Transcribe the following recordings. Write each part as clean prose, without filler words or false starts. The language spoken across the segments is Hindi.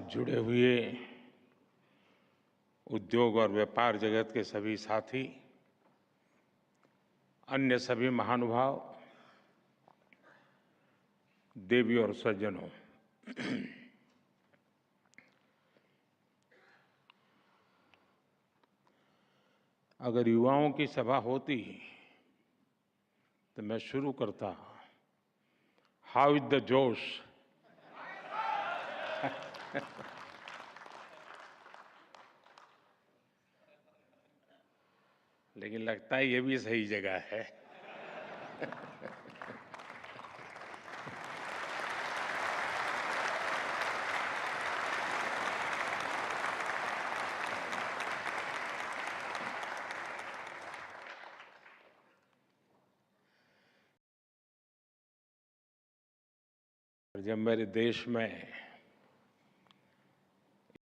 साथ जुड़े हुए उद्योग और व्यापार जगत के सभी साथी, अन्य सभी महानुभाव, देवी और सज्जनों, अगर युवाओं की सभा होती तो मैं शुरू करता, हाउ इज द जोश। लेकिन लगता है ये भी सही जगह है। जब मेरे देश में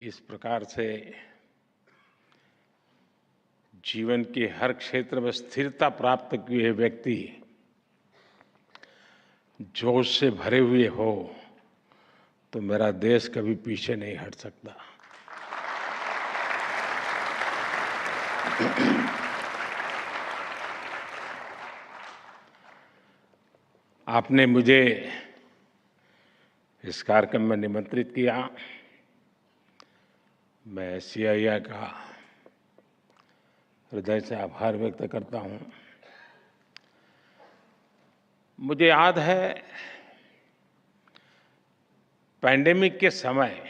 इस प्रकार से जीवन के हर क्षेत्र में स्थिरता प्राप्त किए व्यक्ति जोश से भरे हुए हो तो मेरा देश कभी पीछे नहीं हट सकता। आपने मुझे इस कार्यक्रम में निमंत्रित किया। मैं सीआईआई का हृदय से आभार व्यक्त करता हूं। मुझे याद है पैंडेमिक के समय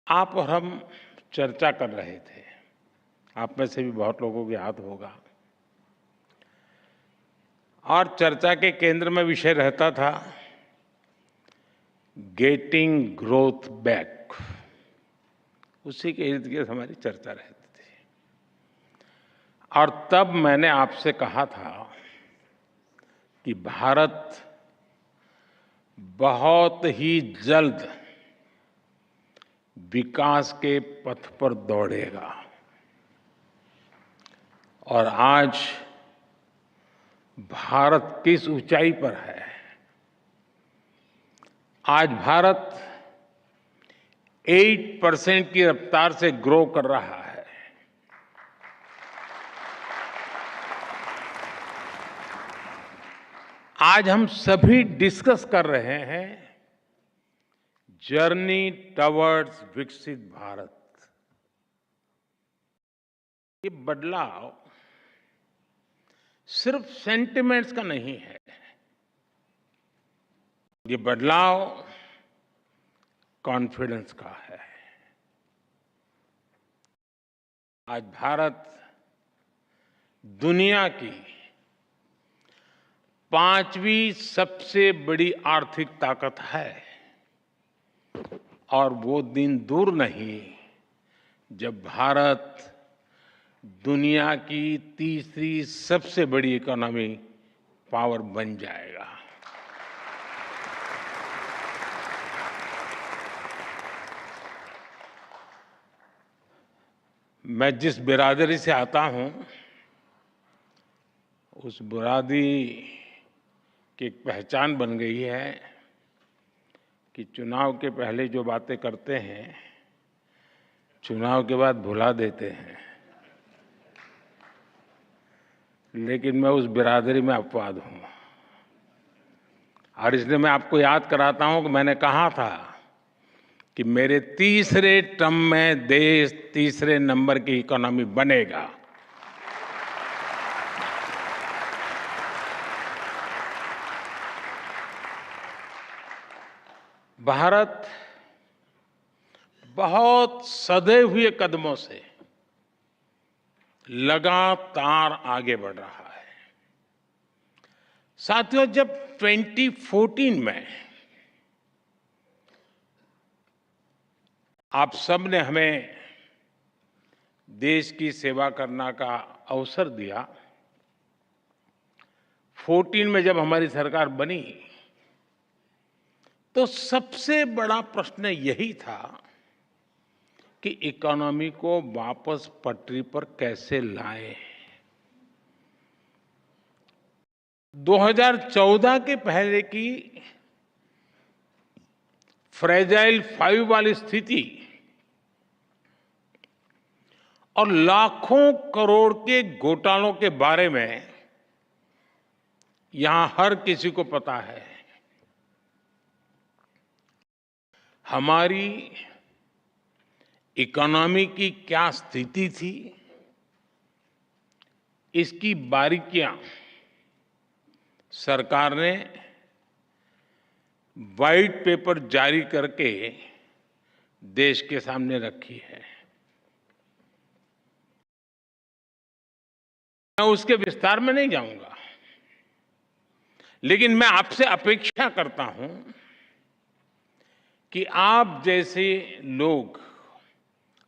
आप और हम चर्चा कर रहे थे। आप में से भी बहुत लोगों को याद होगा। और चर्चा के केंद्र में विषय रहता था गेटिंग ग्रोथ बैक। उसी के इर्द गिर्द हमारी चर्चा रहती थी। और तब मैंने आपसे कहा था कि भारत बहुत ही जल्द विकास के पथ पर दौड़ेगा। और आज भारत किस ऊंचाई पर है। आज भारत 8% की रफ्तार से ग्रो कर रहा है। आज हम सभी डिस्कस कर रहे हैं जर्नी टवर्ड्स विकसित भारत। ये बदलाव सिर्फ सेंटिमेंट्स का नहीं है। ये बदलाव कॉन्फिडेंस का है। आज भारत दुनिया की 5वीं सबसे बड़ी आर्थिक ताकत है। और वो दिन दूर नहीं जब भारत दुनिया की तीसरी सबसे बड़ी इकोनॉमी पावर बन जाएगा। मैं जिस बिरादरी से आता हूं उस बिरादरी की एक पहचान बन गई है कि चुनाव के पहले जो बातें करते हैं चुनाव के बाद भुला देते हैं। लेकिन मैं उस बिरादरी में अपवाद हूं। और इसलिए मैं आपको याद कराता हूं कि मैंने कहा था कि मेरे तीसरे टर्म में देश तीसरे नंबर की इकोनॉमी बनेगा। भारत बहुत सधे हुए कदमों से लगातार आगे बढ़ रहा है। साथियों, जब 2014 में आप सब ने हमें देश की सेवा करने का अवसर दिया, 14 में जब हमारी सरकार बनी तो सबसे बड़ा प्रश्न यही था कि इकोनॉमी को वापस पटरी पर कैसे लाएं। 2014 के पहले की फ्रेजाइल 5 वाली स्थिति और लाखों करोड़ के घोटालों के बारे में यहां हर किसी को पता है। हमारी इकोनॉमी की क्या स्थिति थी, इसकी बारीकियां सरकार ने व्हाइट पेपर जारी करके देश के सामने रखी है। मैं उसके विस्तार में नहीं जाऊंगा, लेकिन मैं आपसे अपेक्षा करता हूं कि आप जैसे लोग,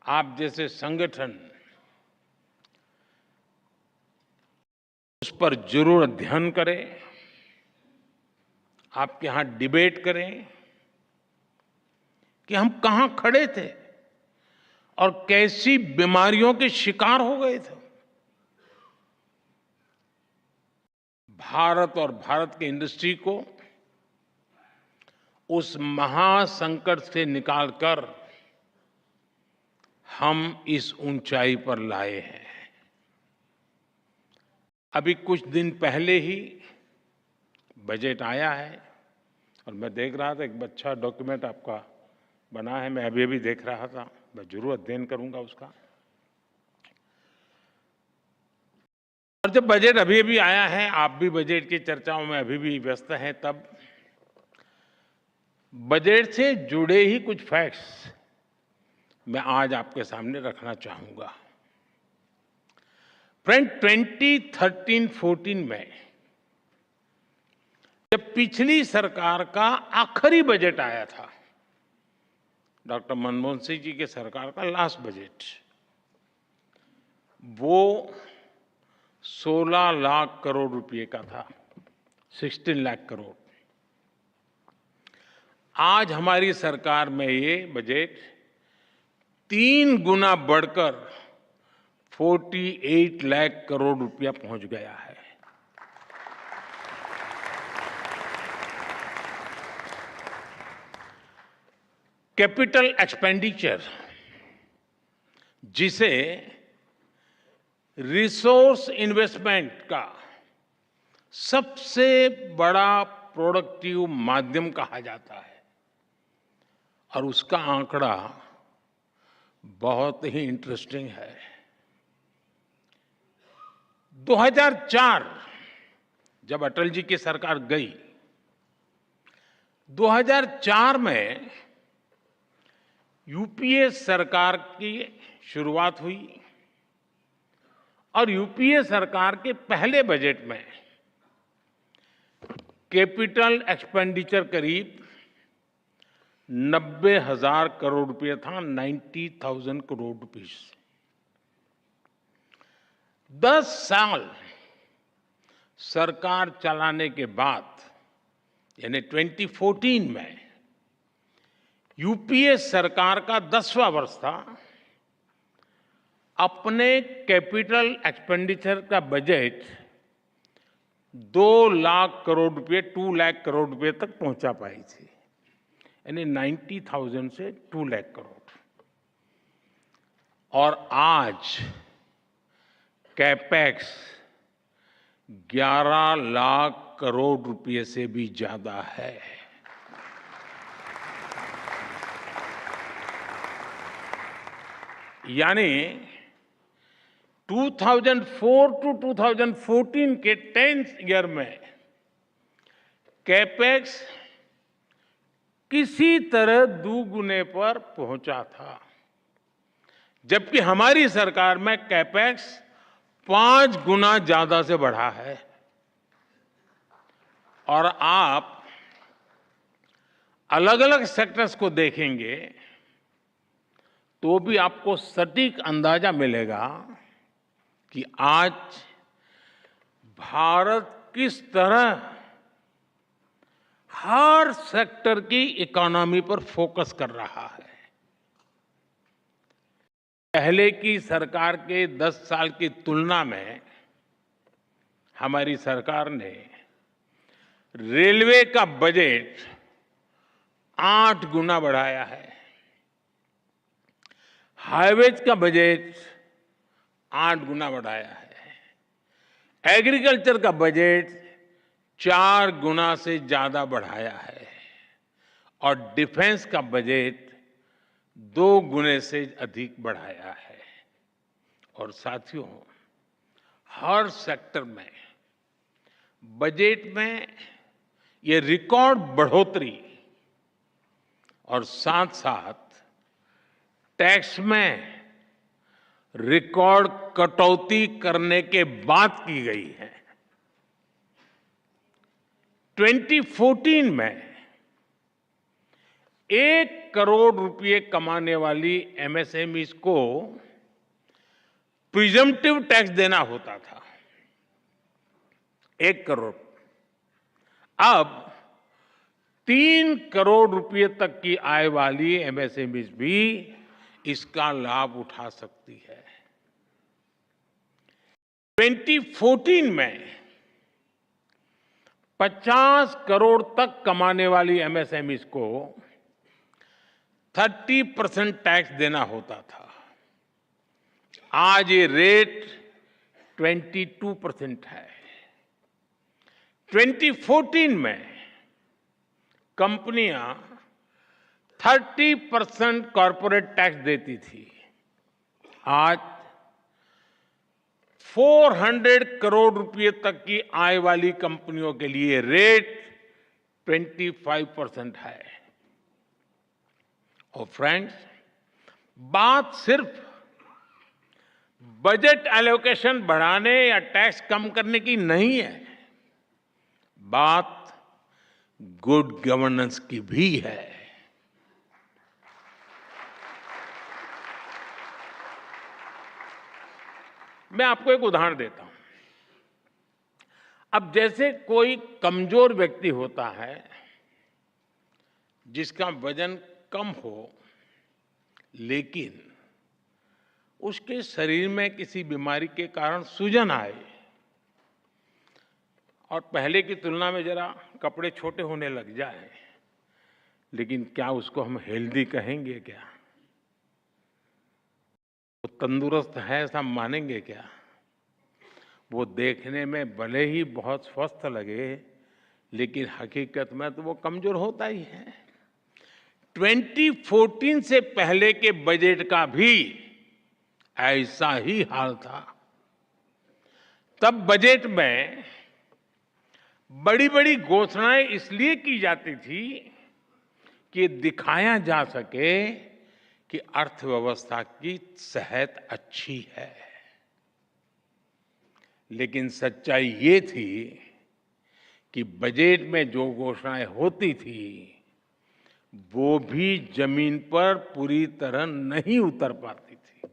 आप जैसे संगठन उस पर जरूर अध्ययन करें, आपके यहां डिबेट करें कि हम कहां खड़े थे और कैसी बीमारियों के शिकार हो गए थे। भारत और भारत की इंडस्ट्री को उस महासंकट से निकालकर हम इस ऊंचाई पर लाए हैं। अभी कुछ दिन पहले ही बजट आया है और मैं देख रहा था, एक अच्छा डॉक्यूमेंट आपका बना है, मैं अभी देख रहा था, मैं जरूर अध्ययन करूंगा उसका। और जब बजट अभी आया है, आप भी बजट की चर्चाओं में अभी भी व्यस्त हैं, तब बजट से जुड़े ही कुछ फैक्ट्स मैं आज आपके सामने रखना चाहूंगा। फ्रेंड, 2013-14 में जब पिछली सरकार का आखिरी बजट आया था, डॉक्टर मनमोहन सिंह जी के सरकार का लास्ट बजट, वो 16 लाख करोड़ रुपए का था, 16 लाख करोड़। आज हमारी सरकार में ये बजट 3 गुना बढ़कर 48 लाख करोड़ रुपया पहुंच गया है। कैपिटल एक्सपेंडिचर, जिसे रिसोर्स इन्वेस्टमेंट का सबसे बड़ा प्रोडक्टिव माध्यम कहा जाता है, और उसका आंकड़ा बहुत ही इंटरेस्टिंग है। 2004 जब अटल जी की सरकार गई, 2004 में यूपीए सरकार की शुरुआत हुई और यूपीए सरकार के पहले बजट में कैपिटल एक्सपेंडिचर करीब 90,000 करोड़ रुपए था, 90,000 करोड़ रुपीस। 10 साल सरकार चलाने के बाद, यानी 2014 में यूपीए सरकार का 10वां वर्ष था, अपने कैपिटल एक्सपेंडिचर का बजट 2 लाख करोड़ रुपए, 2 लाख करोड़ रुपए तक पहुंचा पाई थी, यानी 90,000 से 2 लाख करोड़। और आज कैपेक्स 11 लाख करोड़ रुपए से भी ज्यादा है। यानी 2004 टू 2014 के 10th ईयर में कैपेक्स किसी तरह दुगुने पर पहुंचा था, जबकि हमारी सरकार में कैपेक्स 5 गुना ज्यादा से बढ़ा है। और आप अलग अलग सेक्टर्स को देखेंगे तो भी आपको सटीक अंदाजा मिलेगा कि आज भारत किस तरह हर सेक्टर की इकोनॉमी पर फोकस कर रहा है। पहले की सरकार के 10 साल की तुलना में हमारी सरकार ने रेलवे का बजट 8 गुना बढ़ाया है। हाईवेज का बजट 8 गुना बढ़ाया है। एग्रीकल्चर का बजट 4 गुना से ज्यादा बढ़ाया है और डिफेंस का बजट 2 गुने से अधिक बढ़ाया है। और साथियों, हर सेक्टर में बजट में ये रिकॉर्ड बढ़ोतरी और साथ साथ टैक्स में रिकॉर्ड कटौती करने के बाद की गई है। 2014 में 1 करोड़ रुपए कमाने वाली एमएसएमईज को प्रिजम्पटिव टैक्स देना होता था, 1 करोड़। अब 3 करोड़ रुपए तक की आय वाली एमएसएमईज भी इसका लाभ उठा सकती है। 2014 में 50 करोड़ तक कमाने वाली एमएसएमईज को 30% टैक्स देना होता था। आज ये रेट 22% है। 2014 में कंपनियां 30% कॉर्पोरेट टैक्स देती थी। आज 400 करोड़ रुपए तक की आय वाली कंपनियों के लिए रेट 25% है। और फ्रेंड्स, बात सिर्फ बजट एलोकेशन बढ़ाने या टैक्स कम करने की नहीं है, बात गुड गवर्नेंस की भी है। मैं आपको एक उदाहरण देता हूं। अब जैसे कोई कमजोर व्यक्ति होता है जिसका वजन कम हो, लेकिन उसके शरीर में किसी बीमारी के कारण सूजन आए और पहले की तुलना में जरा कपड़े छोटे होने लग जाए, लेकिन क्या उसको हम हेल्दी कहेंगे? क्या वो तंदुरुस्त है ऐसा मानेंगे? क्या वो देखने में भले ही बहुत स्वस्थ लगे, लेकिन हकीकत में तो वो कमजोर होता ही है। 2014 से पहले के बजट का भी ऐसा ही हाल था। तब बजट में बड़ी बड़ी घोषणाएं इसलिए की जाती थी कि दिखाया जा सके कि अर्थव्यवस्था की सेहत अच्छी है। लेकिन सच्चाई ये थी कि बजट में जो घोषणाएं होती थी वो भी जमीन पर पूरी तरह नहीं उतर पाती थी।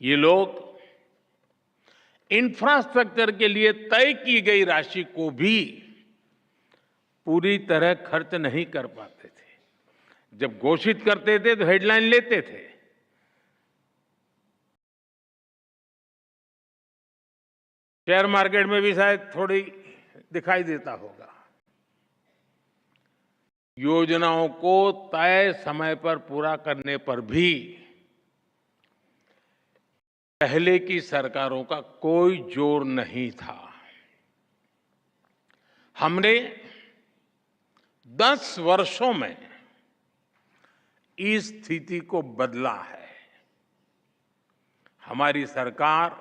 ये लोग इंफ्रास्ट्रक्चर के लिए तय की गई राशि को भी पूरी तरह खर्च नहीं कर पाते थे। जब घोषित करते थे तो हेडलाइन लेते थे, शेयर मार्केट में भी शायद थोड़ी दिखाई देता होगा। योजनाओं को तय समय पर पूरा करने पर भी पहले की सरकारों का कोई जोर नहीं था। हमने 10 वर्षों में इस स्थिति को बदला है। हमारी सरकार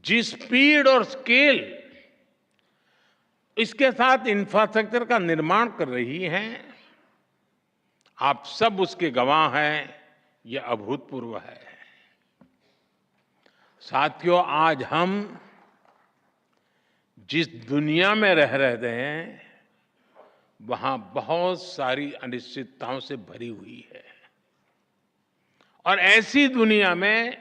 जिस स्पीड और स्केल इसके साथ इंफ्रास्ट्रक्चर का निर्माण कर रही है, आप सब उसके गवाह हैं। यह अभूतपूर्व है। साथियों, आज हम जिस दुनिया में रह रहे हैं वहां बहुत सारी अनिश्चितताओं से भरी हुई है और ऐसी दुनिया में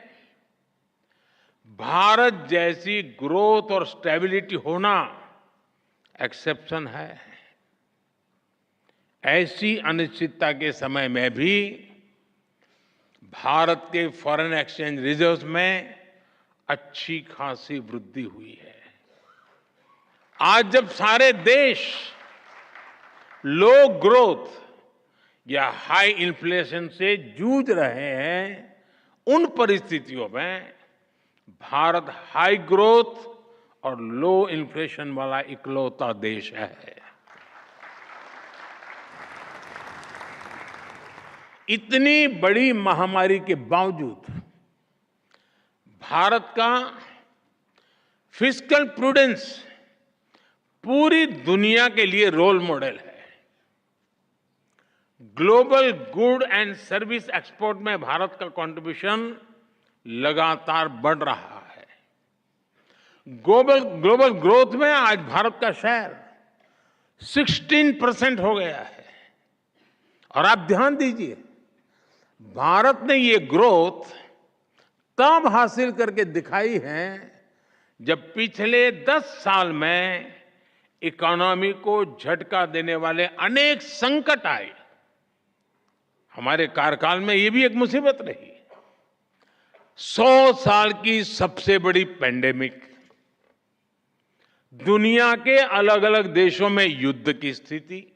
भारत जैसी ग्रोथ और स्टेबिलिटी होना एक्सेप्शन है। ऐसी अनिश्चितता के समय में भी भारत के फॉरेन एक्सचेंज रिजर्व्स में अच्छी खासी वृद्धि हुई है। आज जब सारे देश लो ग्रोथ या हाई इन्फ्लेशन से जूझ रहे हैं, उन परिस्थितियों में भारत हाई ग्रोथ और लो इन्फ्लेशन वाला इकलौता देश है। इतनी बड़ी महामारी के बावजूद भारत का फिस्कल प्रूडेंस पूरी दुनिया के लिए रोल मॉडल है। Global good and service export में भारत का कंट्रीब्यूशन लगातार बढ़ रहा है। ग्लोबल ग्रोथ में आज भारत का शेयर 16% हो गया है। और आप ध्यान दीजिए, भारत ने ये ग्रोथ तब हासिल करके दिखाई है जब पिछले 10 साल में इकोनॉमी को झटका देने वाले अनेक संकट आए। हमारे कार्यकाल में ये भी एक मुसीबत रही। 100 साल की सबसे बड़ी पैंडेमिक, दुनिया के अलग अलग देशों में युद्ध की स्थिति,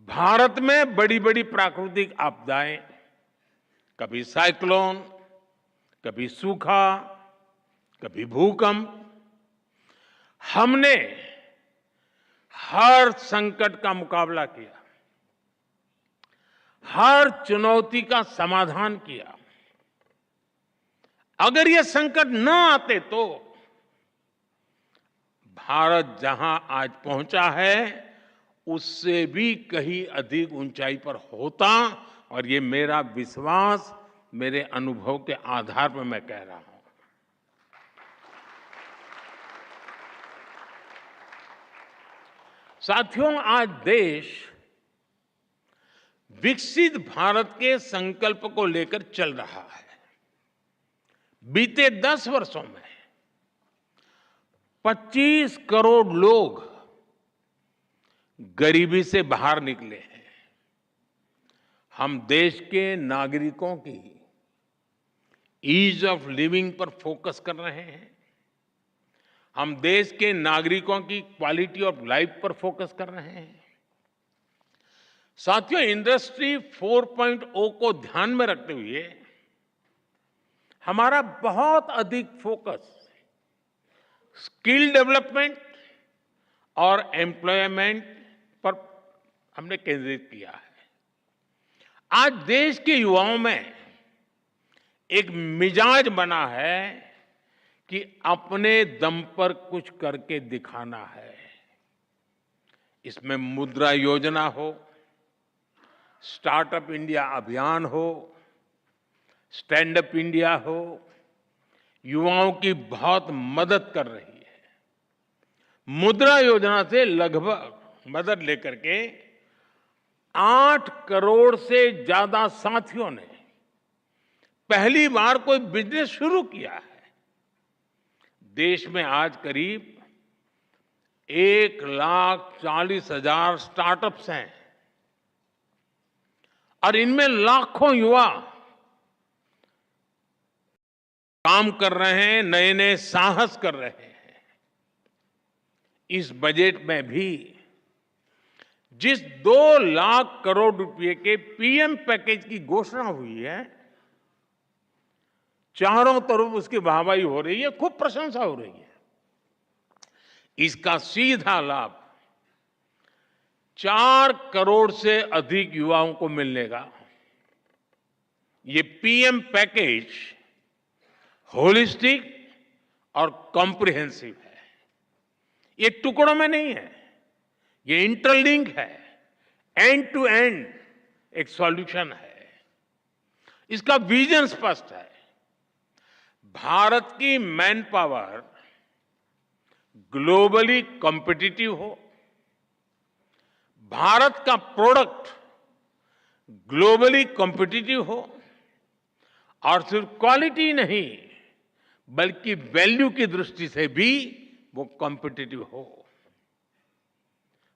भारत में बड़ी बड़ी प्राकृतिक आपदाएं, कभी साइक्लोन, कभी सूखा, कभी भूकंप। हमने हर संकट का मुकाबला किया, हर चुनौती का समाधान किया। अगर ये संकट न आते तो भारत जहां आज पहुंचा है उससे भी कहीं अधिक ऊंचाई पर होता। और ये मेरा विश्वास, मेरे अनुभव के आधार पर मैं कह रहा हूं। साथियों, आज देश विकसित भारत के संकल्प को लेकर चल रहा है। बीते 10 वर्षों में 25 करोड़ लोग गरीबी से बाहर निकले हैं। हम देश के नागरिकों की ईज ऑफ लिविंग पर फोकस कर रहे हैं। हम देश के नागरिकों की क्वालिटी ऑफ लाइफ पर फोकस कर रहे हैं। साथियों, इंडस्ट्री 4.0 को ध्यान में रखते हुए हमारा बहुत अधिक फोकस स्किल डेवलपमेंट और एम्प्लॉयमेंट पर हमने केंद्रित किया है। आज देश के युवाओं में एक मिजाज बना है कि अपने दम पर कुछ करके दिखाना है। इसमें मुद्रा योजना हो, स्टार्टअप इंडिया अभियान हो, स्टैंड अप इंडिया हो, युवाओं की बहुत मदद कर रही है। मुद्रा योजना से लगभग मदद लेकर के 8 करोड़ से ज्यादा साथियों ने पहली बार कोई बिजनेस शुरू किया है। देश में आज करीब 1,40,000 स्टार्टअप्स हैं और इनमें लाखों युवा काम कर रहे हैं, नए नए साहस कर रहे हैं। इस बजट में भी जिस 2 लाख करोड़ रुपए के पीएम पैकेज की घोषणा हुई है, चारों तरफ उसकी वाहवाही हो रही है, खूब प्रशंसा हो रही है। इसका सीधा लाभ 4 करोड़ से अधिक युवाओं को मिलने का। ये पीएम पैकेज होलिस्टिक और कॉम्प्रिहेंसिव है। ये टुकड़ों में नहीं है, ये इंटरलिंक है, एंड टू एंड एक सॉल्यूशन है। इसका विजन स्पष्ट है। भारत की मैन पावर ग्लोबली कॉम्पिटिटिव हो, भारत का प्रोडक्ट ग्लोबली कॉम्पिटिटिव हो और सिर्फ क्वालिटी नहीं बल्कि वैल्यू की दृष्टि से भी वो कॉम्पिटिटिव हो।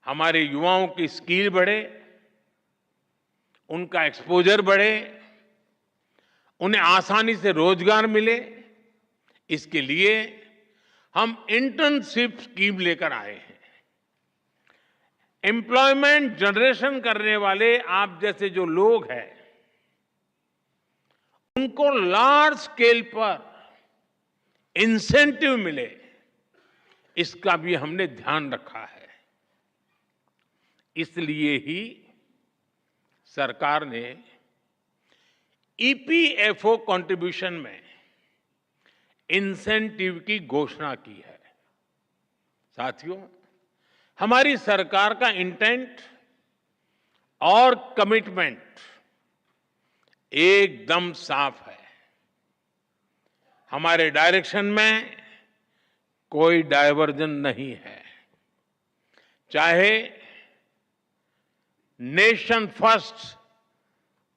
हमारे युवाओं की स्किल बढ़े, उनका एक्सपोजर बढ़े, उन्हें आसानी से रोजगार मिले। इसके लिए हम इंटर्नशिप स्कीम लेकर आए हैं। एम्प्लॉयमेंट जनरेशन करने वाले आप जैसे जो लोग हैं, उनको लार्ज स्केल पर इंसेंटिव मिले, इसका भी हमने ध्यान रखा है। इसलिए ही सरकार ने ईपीएफओ कंट्रीब्यूशन में इंसेंटिव की घोषणा की है। साथियों, हमारी सरकार का इंटेंट और कमिटमेंट एकदम साफ है। हमारे डायरेक्शन में कोई डायवर्जन नहीं है। चाहे नेशन फर्स्ट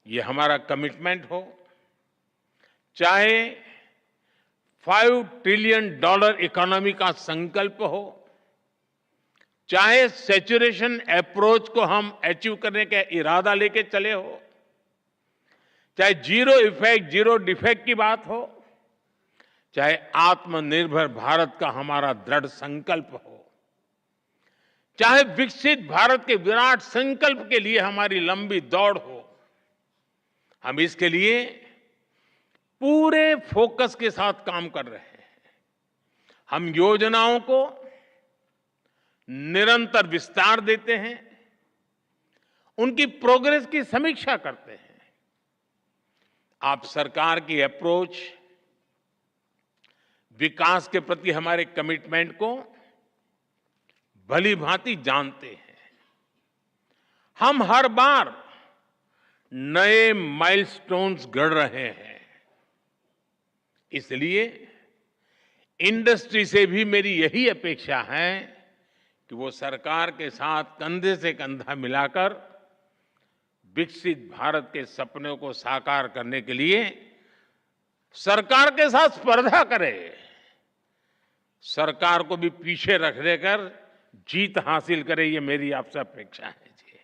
ये हमारा कमिटमेंट हो, चाहे $5 ट्रिलियन इकोनॉमी का संकल्प हो, चाहे सैचुरेशन अप्रोच को हम अचीव करने का इरादा लेके चले हो, चाहे जीरो इफेक्ट जीरो डिफेक्ट की बात हो, चाहे आत्मनिर्भर भारत का हमारा दृढ़ संकल्प हो, चाहे विकसित भारत के विराट संकल्प के लिए हमारी लंबी दौड़ हो, हम इसके लिए पूरे फोकस के साथ काम कर रहे हैं। हम योजनाओं को निरंतर विस्तार देते हैं, उनकी प्रोग्रेस की समीक्षा करते हैं। आप सरकार की अप्रोच, विकास के प्रति हमारे कमिटमेंट को भली भांति जानते हैं। हम हर बार नए माइलस्टोन्स गढ़ रहे हैं। इसलिए इंडस्ट्री से भी मेरी यही अपेक्षा है कि वो सरकार के साथ कंधे से कंधा मिलाकर विकसित भारत के सपनों को साकार करने के लिए सरकार के साथ स्पर्धा करे, सरकार को भी पीछे रख देकर जीत हासिल करे, ये मेरी आपसे अपेक्षा है। जी,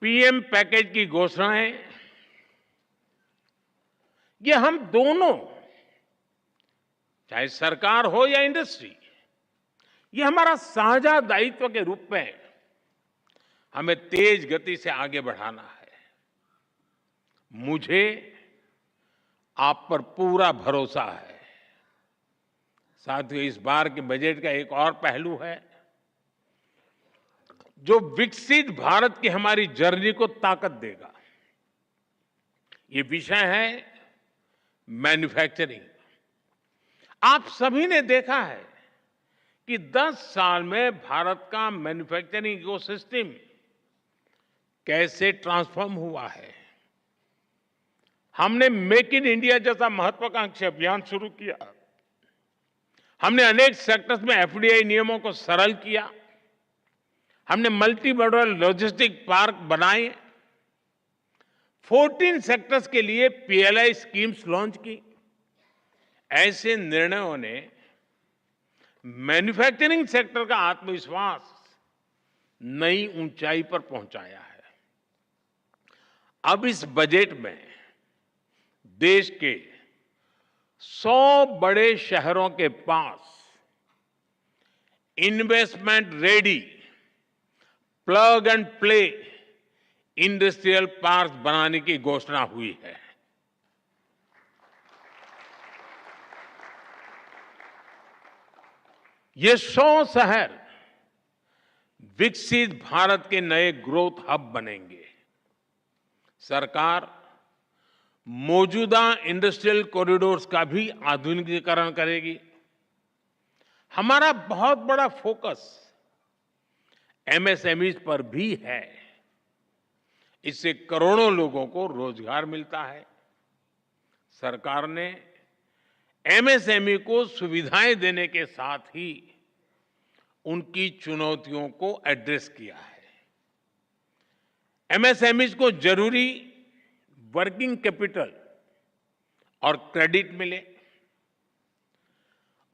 पीएम पैकेज की घोषणाएं, ये हम दोनों, चाहे सरकार हो या इंडस्ट्री, ये हमारा साझा दायित्व के रूप में हमें तेज गति से आगे बढ़ाना है। मुझे आप पर पूरा भरोसा है। साथियों, इस बार के बजट का एक और पहलू है जो विकसित भारत की हमारी जर्नी को ताकत देगा। ये विषय है मैन्युफैक्चरिंग। आप सभी ने देखा है कि 10 साल में भारत का मैन्युफैक्चरिंग इकोसिस्टम कैसे ट्रांसफॉर्म हुआ है। हमने मेक इन इंडिया जैसा महत्वाकांक्षी अभियान शुरू किया। हमने अनेक सेक्टर्स में एफडीआई नियमों को सरल किया। हमने मल्टी मॉडल लॉजिस्टिक पार्क बनाए। 14 सेक्टर्स के लिए पीएलआई स्कीम्स लॉन्च की। ऐसे निर्णयों ने मैन्युफैक्चरिंग सेक्टर का आत्मविश्वास नई ऊंचाई पर पहुंचाया है। अब इस बजट में देश के 100 बड़े शहरों के पास investment ready plug and play industrial park बनाने की घोषणा हुई है। ये 100 शहर विकसित भारत के नए ग्रोथ हब बनेंगे। सरकार मौजूदा इंडस्ट्रियल कॉरिडोर्स का भी आधुनिकीकरण करेगी। हमारा बहुत बड़ा फोकस एमएसएमईज पर भी है। इससे करोड़ों लोगों को रोजगार मिलता है। सरकार ने एमएसएमई को सुविधाएं देने के साथ ही उनकी चुनौतियों को एड्रेस किया है। एमएसएमईज को जरूरी वर्किंग कैपिटल और क्रेडिट मिले,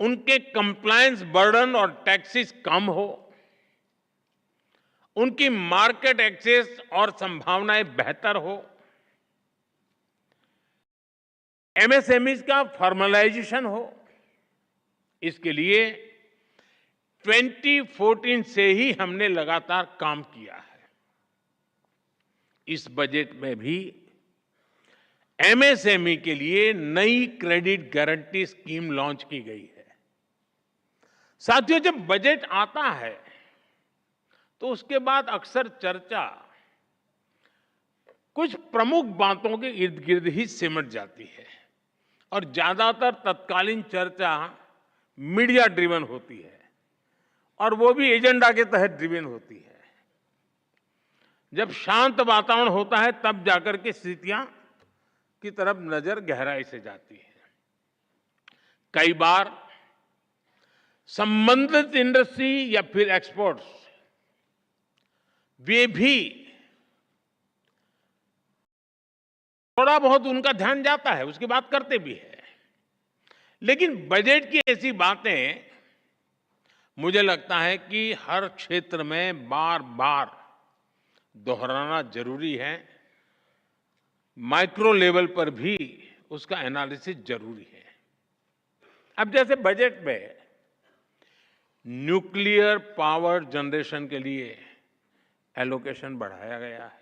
उनके कंप्लायंस बर्डन और टैक्सेस कम हो, उनकी मार्केट एक्सेस और संभावनाएं बेहतर हो, एमएसएमईज का फॉर्मलाइजेशन हो, इसके लिए 2014 से ही हमने लगातार काम किया है। इस बजट में भी एमएसएमई के लिए नई क्रेडिट गारंटी स्कीम लॉन्च की गई है। साथियों, जब बजट आता है तो उसके बाद अक्सर चर्चा कुछ प्रमुख बातों के इर्द गिर्द ही सिमट जाती है और ज्यादातर तत्कालीन चर्चा मीडिया ड्रिवन होती है और वो भी एजेंडा के तहत ड्रिवन होती है। जब शांत वातावरण होता है तब जाकर के स्थितियां की तरफ नजर गहराई से जाती है। कई बार संबंधित इंडस्ट्री या फिर एक्सपोर्ट्स वे भी थोड़ा बहुत उनका ध्यान जाता है, उसकी बात करते भी है, लेकिन बजट की ऐसी बातें मुझे लगता है कि हर क्षेत्र में बार बार दोहराना जरूरी है। माइक्रो लेवल पर भी उसका एनालिसिस जरूरी है। अब जैसे बजट में न्यूक्लियर पावर जनरेशन के लिए एलोकेशन बढ़ाया गया है।